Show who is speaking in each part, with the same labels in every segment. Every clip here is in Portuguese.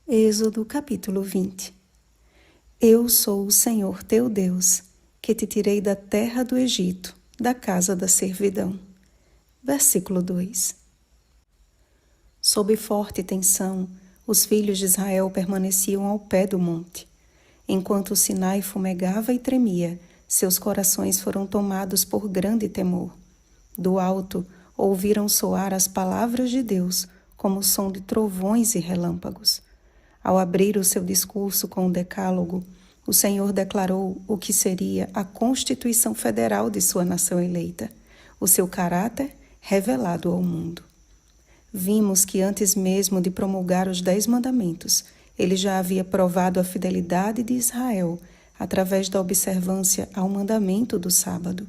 Speaker 1: Êxodo capítulo 20. Eu sou o Senhor teu Deus, que te tirei da terra do Egito, da casa da servidão. Versículo 2. Sob forte tensão, os filhos de Israel permaneciam ao pé do monte. Enquanto o Sinai fumegava e tremia, seus corações foram tomados por grande temor. Do alto, ouviram soar as palavras de Deus, como o som de trovões e relâmpagos. Ao abrir o seu discurso com o Decálogo, o Senhor declarou o que seria a Constituição Federal de sua nação eleita, o seu caráter revelado ao mundo. Vimos que antes mesmo de promulgar os 10 mandamentos, ele já havia provado a fidelidade de Israel através da observância ao mandamento do sábado.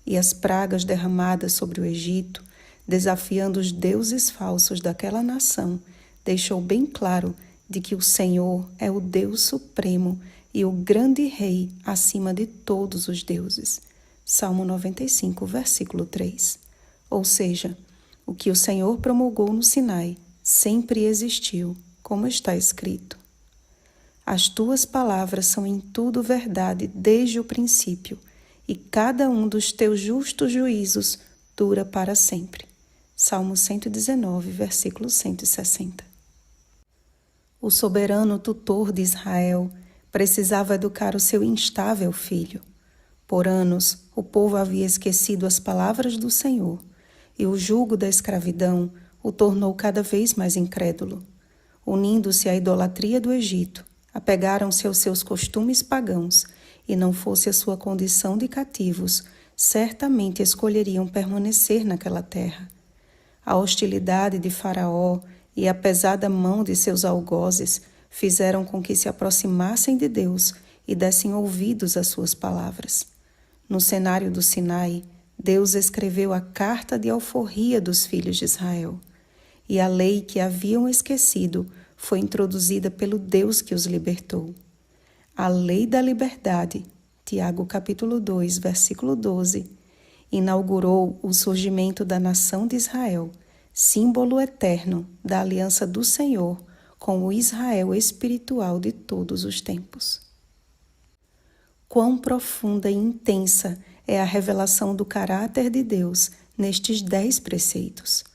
Speaker 1: E as pragas derramadas sobre o Egito, desafiando os deuses falsos daquela nação, deixou bem claro de que o Senhor é o Deus supremo e o grande rei acima de todos os deuses. Salmo 95, versículo 3. Ou seja, o que o Senhor promulgou no Sinai sempre existiu, como está escrito. As tuas palavras são em tudo verdade desde o princípio, e cada um dos teus justos juízos dura para sempre. Salmo 119, versículo 160. O soberano tutor de Israel precisava educar o seu instável filho. Por anos, o povo havia esquecido as palavras do Senhor, e o jugo da escravidão o tornou cada vez mais incrédulo. Unindo-se à idolatria do Egito, apegaram-se aos seus costumes pagãos, e não fosse a sua condição de cativos, certamente escolheriam permanecer naquela terra. A hostilidade de Faraó e a pesada mão de seus algozes fizeram com que se aproximassem de Deus e dessem ouvidos às suas palavras. No cenário do Sinai, Deus escreveu a carta de alforria dos filhos de Israel, e a lei que haviam esquecido foi introduzida pelo Deus que os libertou. A lei da liberdade, Tiago capítulo 2, versículo 12, inaugurou o surgimento da nação de Israel, símbolo eterno da aliança do Senhor com o Israel espiritual de todos os tempos. Quão profunda e intensa é a revelação do caráter de Deus nestes 10 preceitos.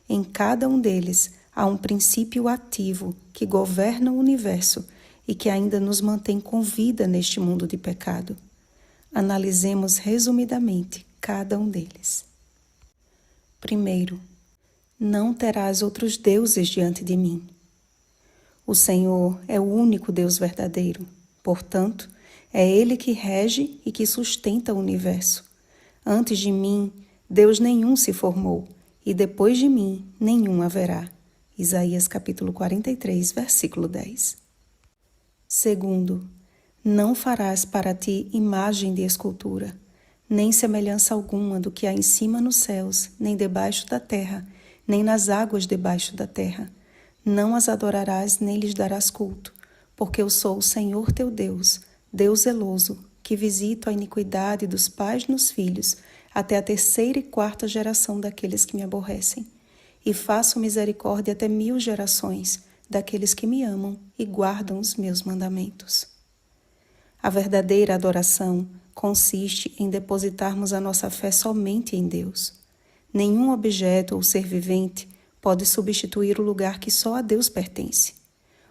Speaker 1: Em cada um deles há um princípio ativo que governa o universo e que ainda nos mantém com vida neste mundo de pecado. Analisemos resumidamente cada um deles. Primeiro, não terás outros deuses diante de mim. O Senhor é o único Deus verdadeiro, portanto, é Ele que rege e que sustenta o universo. Antes de mim, Deus nenhum se formou, e depois de mim, nenhum haverá. Isaías capítulo 43, versículo 10. Segundo, não farás para ti imagem de escultura, nem semelhança alguma do que há em cima nos céus, nem debaixo da terra, nem nas águas debaixo da terra. Não as adorarás, nem lhes darás culto, porque eu sou o Senhor teu Deus, Deus zeloso, que visito a iniquidade dos pais nos filhos, até a 3ª e 4ª geração daqueles que me aborrecem. E faço misericórdia até 1000 gerações daqueles que me amam e guardam os meus mandamentos. A verdadeira adoração consiste em depositarmos a nossa fé somente em Deus. Nenhum objeto ou ser vivente pode substituir o lugar que só a Deus pertence.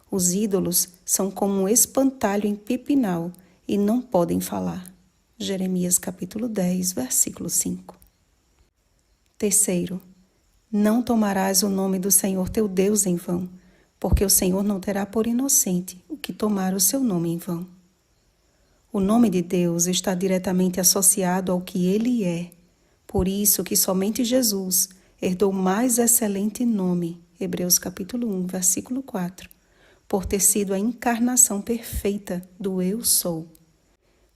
Speaker 1: Os ídolos são como um espantalho em pipinal e não podem falar. Jeremias capítulo 10, versículo 5. Terceiro, não tomarás o nome do Senhor teu Deus em vão, porque o Senhor não terá por inocente o que tomar o seu nome em vão. O nome de Deus está diretamente associado ao que Ele é. Por isso que somente Jesus herdou o mais excelente nome, Hebreus capítulo 1, versículo 4, por ter sido a encarnação perfeita do Eu Sou.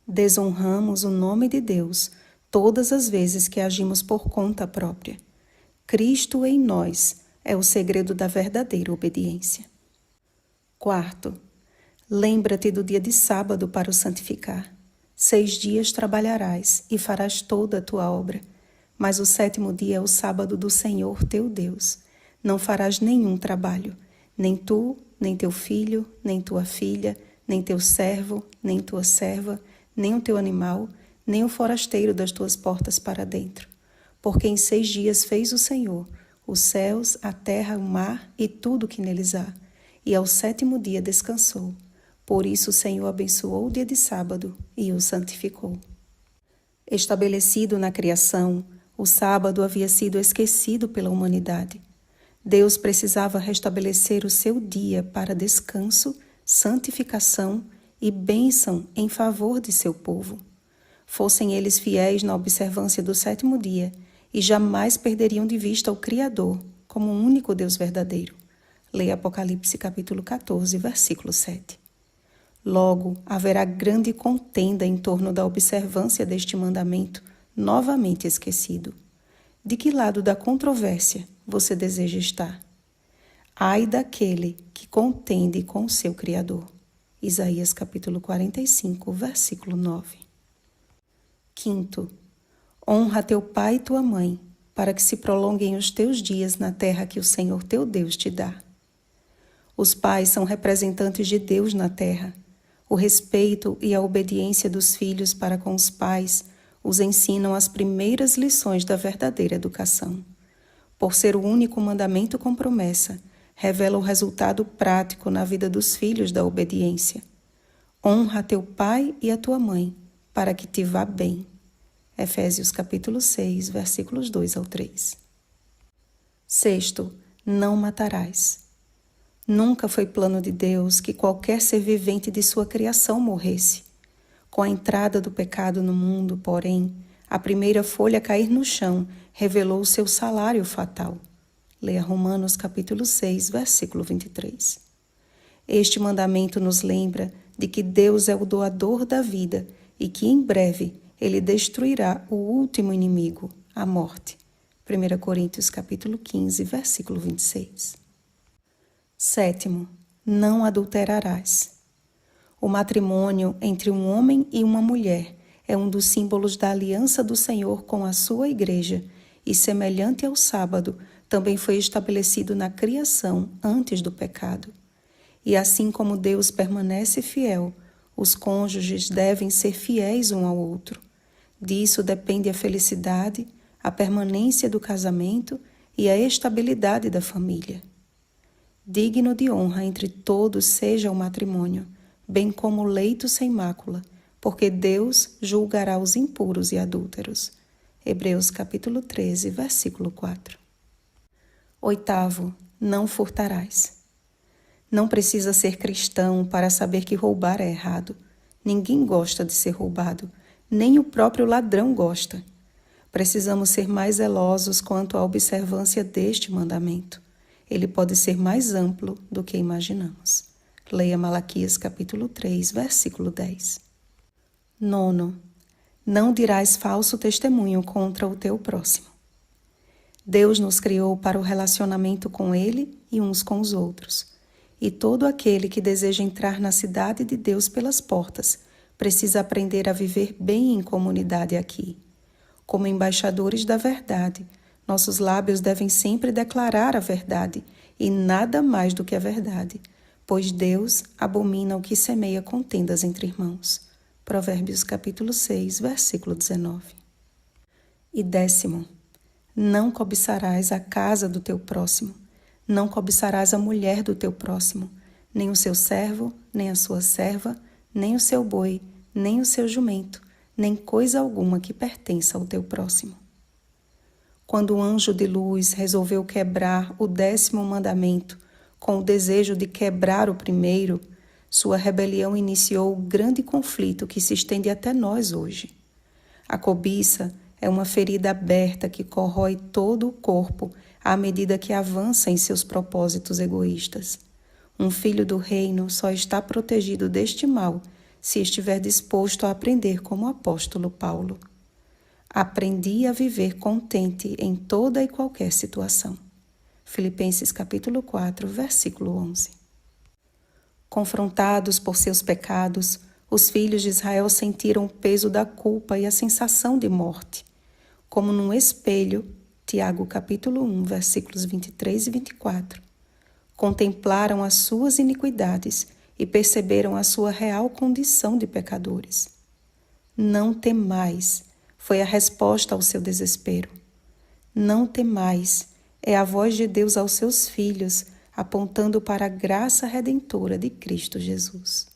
Speaker 1: Desonramos o nome de Deus todas as vezes que agimos por conta própria. Cristo em nós é o segredo da verdadeira obediência. Quarto, lembra-te do dia de sábado para o santificar. 6 dias trabalharás e farás toda a tua obra, mas o 7º dia é o sábado do Senhor teu Deus. Não farás nenhum trabalho, nem tu, nem teu filho, nem tua filha, nem teu servo, nem tua serva, nem o teu animal, nem o forasteiro das tuas portas para dentro. Porque em 6 dias fez o Senhor os céus, a terra, o mar e tudo o que neles há, e ao 7º dia descansou. Por isso o Senhor abençoou o dia de sábado e o santificou. Estabelecido na criação, o sábado havia sido esquecido pela humanidade. Deus precisava restabelecer o seu dia para descanso, santificação e bênção em favor de seu povo. Fossem eles fiéis na observância do 7º dia e jamais perderiam de vista o Criador como o único Deus verdadeiro. Leia Apocalipse capítulo 14, versículo 7. Logo, haverá grande contenda em torno da observância deste mandamento, novamente esquecido. De que lado da controvérsia você deseja estar? Ai daquele que contende com o seu Criador. Isaías capítulo 45, versículo 9. Quinto, honra teu pai e tua mãe, para que se prolonguem os teus dias na terra que o Senhor teu Deus te dá. Os pais são representantes de Deus na terra. O respeito e a obediência dos filhos para com os pais os ensinam as primeiras lições da verdadeira educação. Por ser o único mandamento com promessa, revela o resultado prático na vida dos filhos da obediência. Honra teu pai e a tua mãe, para que te vá bem. Efésios capítulo 6, versículos 2 ao 3. Sexto, não matarás. Nunca foi plano de Deus que qualquer ser vivente de sua criação morresse. Com a entrada do pecado no mundo, porém, a primeira folha a cair no chão revelou o seu salário fatal. Leia Romanos capítulo 6, versículo 23. Este mandamento nos lembra de que Deus é o doador da vida e que em breve Ele destruirá o último inimigo, a morte. 1 Coríntios capítulo 15, versículo 26. Sétimo, não adulterarás. O matrimônio entre um homem e uma mulher é um dos símbolos da aliança do Senhor com a sua igreja e, semelhante ao sábado, também foi estabelecido na criação antes do pecado. E assim como Deus permanece fiel, os cônjuges devem ser fiéis um ao outro. Disso depende a felicidade, a permanência do casamento e a estabilidade da família. Digno de honra entre todos seja o matrimônio, bem como o leito sem mácula, porque Deus julgará os impuros e adúlteros. Hebreus capítulo 13, versículo 4. Oitavo, não furtarás. Não precisa ser cristão para saber que roubar é errado. Ninguém gosta de ser roubado, nem o próprio ladrão gosta. Precisamos ser mais zelosos quanto à observância deste mandamento. Ele pode ser mais amplo do que imaginamos. Leia Malaquias capítulo 3, versículo 10. Nono, não dirás falso testemunho contra o teu próximo. Deus nos criou para o relacionamento com Ele e uns com os outros. E todo aquele que deseja entrar na cidade de Deus pelas portas precisa aprender a viver bem em comunidade aqui. Como embaixadores da verdade, nossos lábios devem sempre declarar a verdade e nada mais do que a verdade, pois Deus abomina o que semeia contendas entre irmãos. Provérbios capítulo 6, versículo 19. E décimo, não cobiçarás a casa do teu próximo, não cobiçarás a mulher do teu próximo, nem o seu servo, nem a sua serva, nem o seu boi, nem o seu jumento, nem coisa alguma que pertença ao teu próximo. Quando o anjo de luz resolveu quebrar o 10º mandamento com o desejo de quebrar o primeiro, sua rebelião iniciou o grande conflito que se estende até nós hoje. A cobiça é uma ferida aberta que corrói todo o corpo à medida que avança em seus propósitos egoístas. Um filho do reino só está protegido deste mal se estiver disposto a aprender como o apóstolo Paulo. Aprendi a viver contente em toda e qualquer situação. Filipenses capítulo 4, versículo 11. Confrontados por seus pecados, os filhos de Israel sentiram o peso da culpa e a sensação de morte. Como num espelho, Tiago capítulo 1, versículos 23 e 24. contemplaram as suas iniquidades e perceberam a sua real condição de pecadores. Não temais, foi a resposta ao seu desespero. Não temais, é a voz de Deus aos seus filhos, apontando para a graça redentora de Cristo Jesus.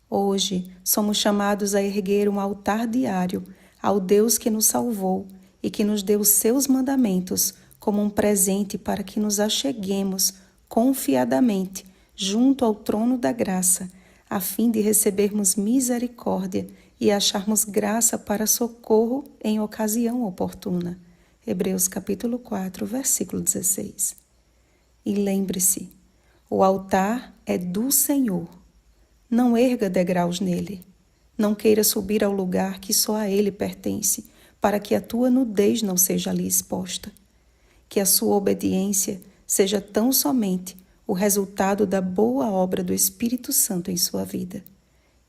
Speaker 1: Hoje, somos chamados a erguer um altar diário ao Deus que nos salvou e que nos deu seus mandamentos como um presente para que nos acheguemos confiadamente junto ao trono da graça, a fim de recebermos misericórdia e acharmos graça para socorro em ocasião oportuna. Hebreus capítulo 4, versículo 16. E lembre-se, o altar é do Senhor. Não erga degraus nele. Não queira subir ao lugar que só a ele pertence, para que a tua nudez não seja ali exposta. Que a sua obediência seja tão somente o resultado da boa obra do Espírito Santo em sua vida.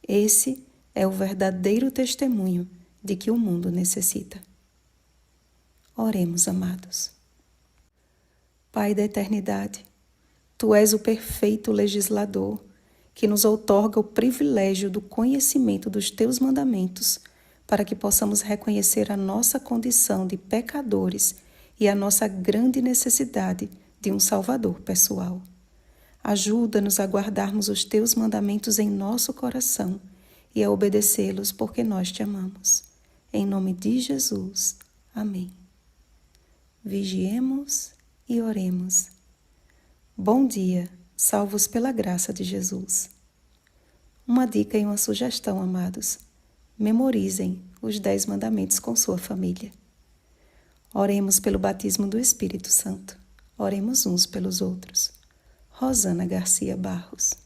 Speaker 1: Esse é o verdadeiro testemunho de que o mundo necessita. Oremos, amados. Pai da eternidade, Tu és o perfeito legislador que nos outorga o privilégio do conhecimento dos Teus mandamentos para que possamos reconhecer a nossa condição de pecadores e a nossa grande necessidade de um Salvador pessoal. Ajuda-nos a guardarmos os Teus mandamentos em nosso coração e a obedecê-los porque nós Te amamos. Em nome de Jesus. Amém. Vigiemos e oremos. Bom dia, salvos pela graça de Jesus. Uma dica e uma sugestão, amados. Memorizem os 10 mandamentos com sua família. Oremos pelo batismo do Espírito Santo. Oremos uns pelos outros. Rosana Garcia Barros.